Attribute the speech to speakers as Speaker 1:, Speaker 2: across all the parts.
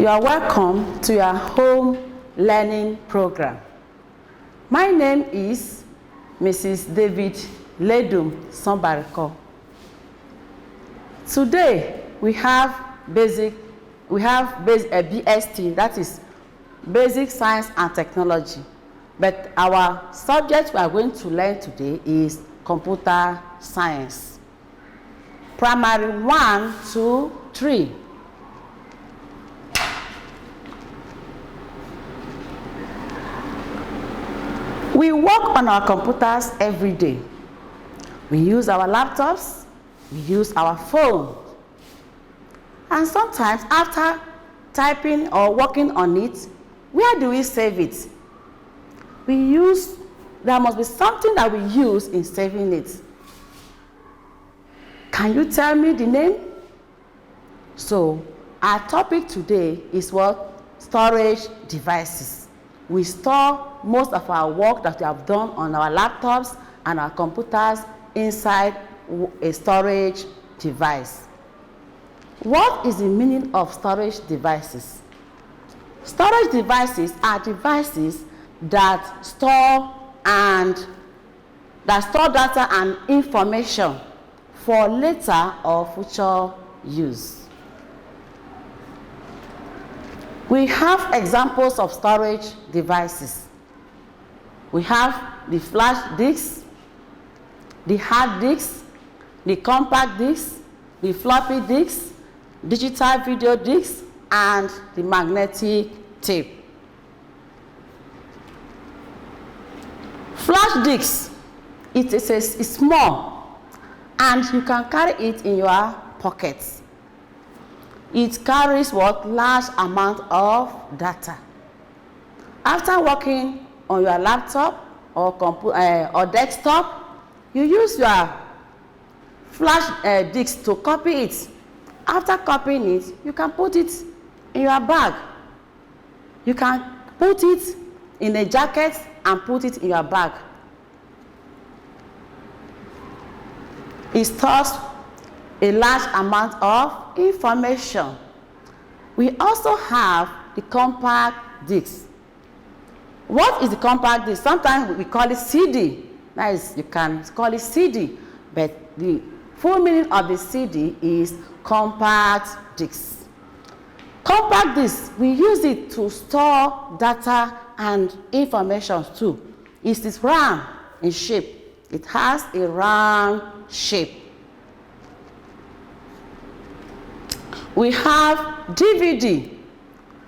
Speaker 1: You are welcome to your home learning program. My name is Mrs. David Ledum Sombariko. Today we have BSc, that is Basic Science and Technology. But our subject we are going to learn today is Computer Science. Primary 1, 2, 3. We work on our computers every day. We use our laptops, we use our phone. And sometimes after typing or working on it, where do we save it? There must be something that we use in saving it. Can you tell me the name? So, our topic today is what? Storage devices. We store most of our work that we have done on our laptops and our computers inside a storage device. What is the meaning of storage devices? Storage devices are devices that store data and information for later or future use. We have examples of storage devices. We have the flash disks, the hard disks, the compact disks, the floppy disks, digital video disks, and the magnetic tape. Flash disks, it's small and you can carry it in your pockets. It carries large amount of data. After working on your laptop or computer or desktop, you use your flash disk to copy it. After copying it, you can put it in your bag. You can put it in a jacket and put it in your bag. It stores a large amount of information. We also have the compact disc. What is the compact disc? Sometimes we call it CD. That is, you can call it CD, but the full meaning of the CD is compact disc. Compact disc, we use it to store data and information too. It is round in shape. It has a round shape. We have DVD.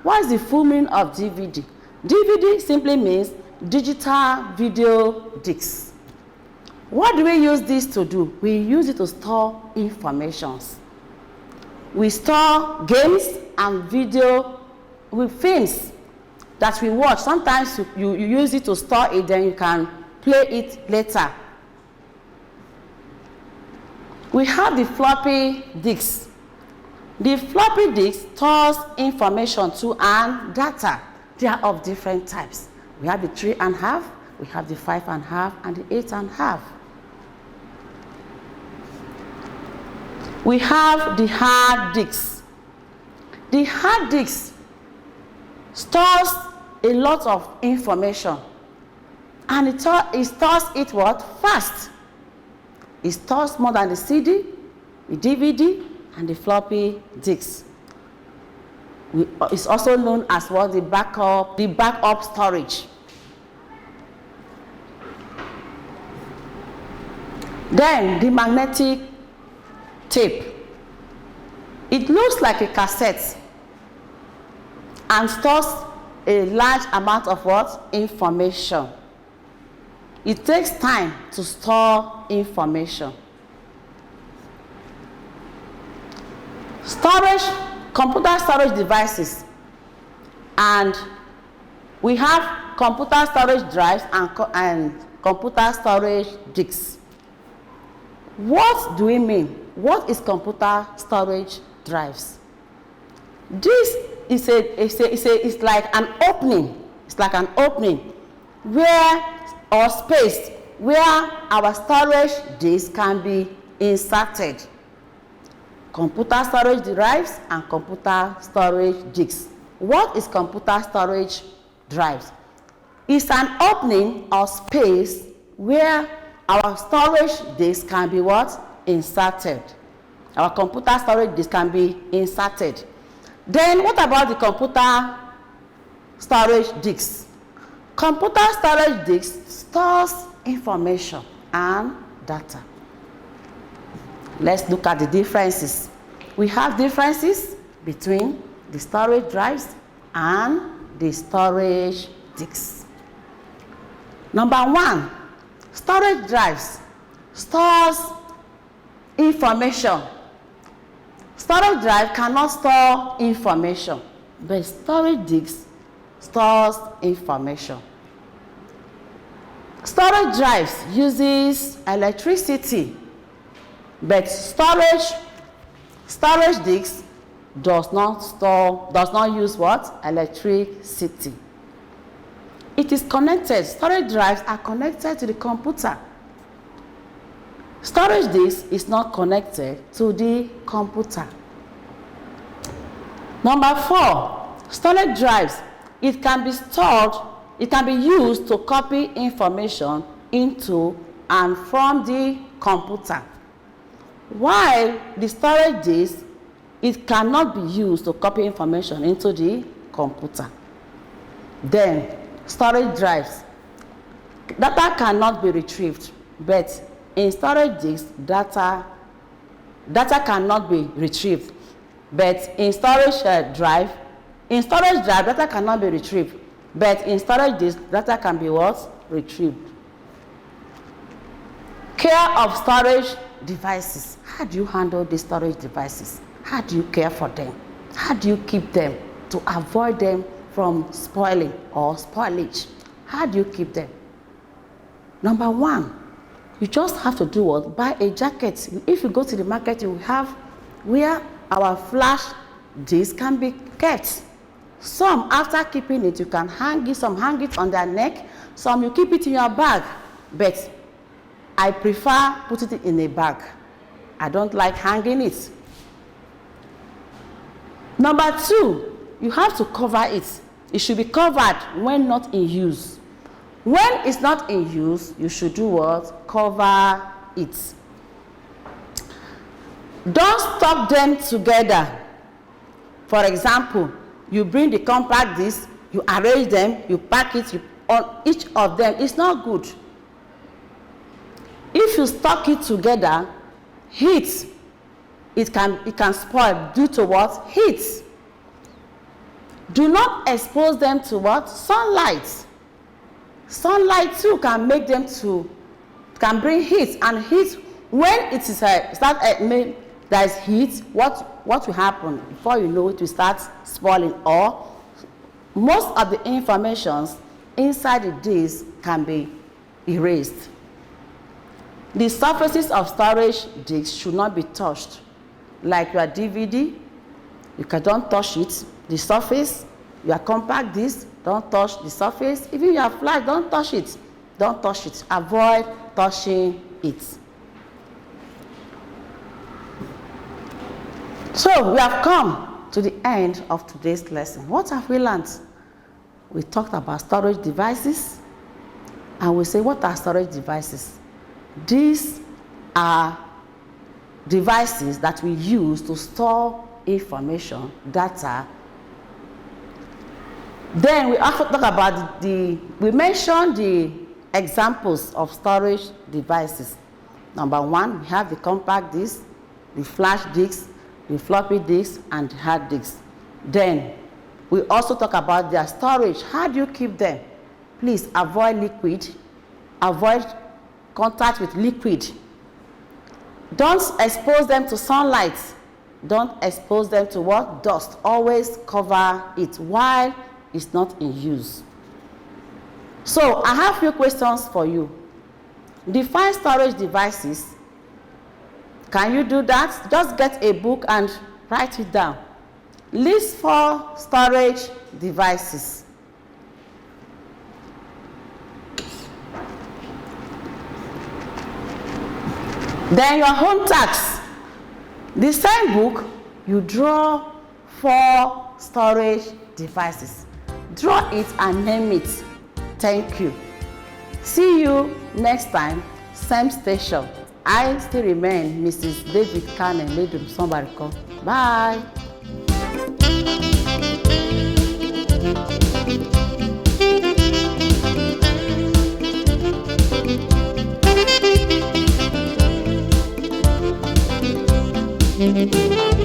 Speaker 1: What is the full meaning of DVD? DVD simply means digital video disc. What do we use this to do? We use it to store information. We store games and video with films that we watch. Sometimes you use it to store it, then you can play it later. We have the floppy disk. The floppy disk stores information too and data. They are of different types. We have the 3.5, we have the 5.5, and the 8.5. We have the hard disk. The hard disk stores a lot of information, and it stores it fast. It stores more than the CD, the DVD, and the floppy disk. It's also known as the backup storage. Then the magnetic tape. It looks like a cassette and stores a large amount of information. It takes time to store information. Computer storage devices, and we have computer storage drives and computer storage disks. What do we mean? What is computer storage drives? This is like an opening. It's like an opening or space where our storage disk can be inserted. Computer storage drives and computer storage disks. What is computer storage drives? It's an opening or space where our storage disk can be what? Inserted. Our computer storage disk can be inserted. Then what about the computer storage disk? Computer storage disk stores information and data. Let's look at the differences. We have differences between the storage drives and the storage disks. Number one, storage drives stores information. Storage drive cannot store information, but storage disk stores information. Storage drives uses electricity, but storage disk does not use what? Electricity. It is connected. Storage drives are connected to the computer. Storage disk is not connected to the computer. Number four, storage drives. It can be used to copy information into and from the computer. While the storage disk, it cannot be used to copy information into the computer. Then, storage drives. Data cannot be retrieved, but in storage disk, data cannot be retrieved. But in storage drive, data cannot be retrieved. But in storage disk, data can be what? Retrieved. Care of storage devices. How do you handle the storage devices? How do you care for them? How do you keep them to avoid them from spoiling or spoilage? How do you keep them? Number one, you just have to do what? Buy a jacket. If you go to the market, you have where our flash disk can be kept. Some, after keeping it, you can hang it. Some hang it on their neck. Some you keep it in your bag. But I prefer putting it in a bag. I don't like hanging it. Number two, you have to cover it. It should be covered when not in use. When it's not in use, you should do what? Cover it. Don't stock them together. For example, you bring the compact disc, you arrange them, you pack it on each of them. It's not good. If you stock it together, heat, it can spoil due to what? Heat. Do not expose them to what? Sunlight. Sunlight too can make them can bring heat, and heat, when it is there is heat, what will happen? Before you know it will start spoiling, or most of the informations inside the disk can be erased. The surfaces of storage disks should not be touched. Like your DVD, don't touch it. The surface, your compact disc, don't touch the surface. Even your flash, don't touch it. Don't touch it. Avoid touching it. So we have come to the end of today's lesson. What have we learned? We talked about storage devices, and we say, what are storage devices? These are devices that we use to store information, data. Then we also talk about we mentioned the examples of storage devices. Number one, we have the compact disk, the flash disk, the floppy disk, and the hard disk. Then we also talk about their storage. How do you keep them? Please avoid liquid, avoid contact with liquid. Don't expose them to sunlight. Don't expose them to what? Dust. Always cover it while it's not in use. So I have a few questions for you. Define storage devices. Can you do that? Just get a book and write it down. List 4 storage devices. Then your home task. The same book, you draw 4 storage devices. Draw it and name it. Thank you. See you next time, same station. I still remain Mrs. David Cannon Ledum Sombariko. Bye. Thank you.